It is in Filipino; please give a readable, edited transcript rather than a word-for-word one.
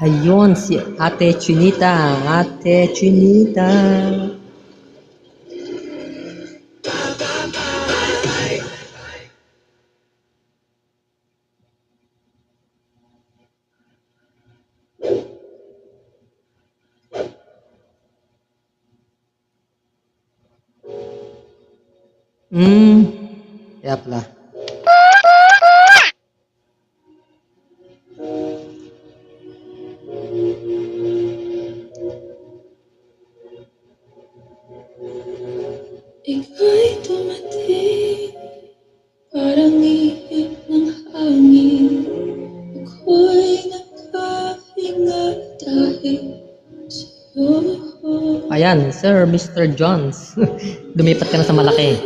Ayun, si Ate Chinita. Ate Chinita. Kaya pala. Ika'y dumating, parang ihip ng hangin. Ako'y nakahinga dahil sa'yo. Ayan, Sir Mr. Jones. Lumipat ka na sa malaki.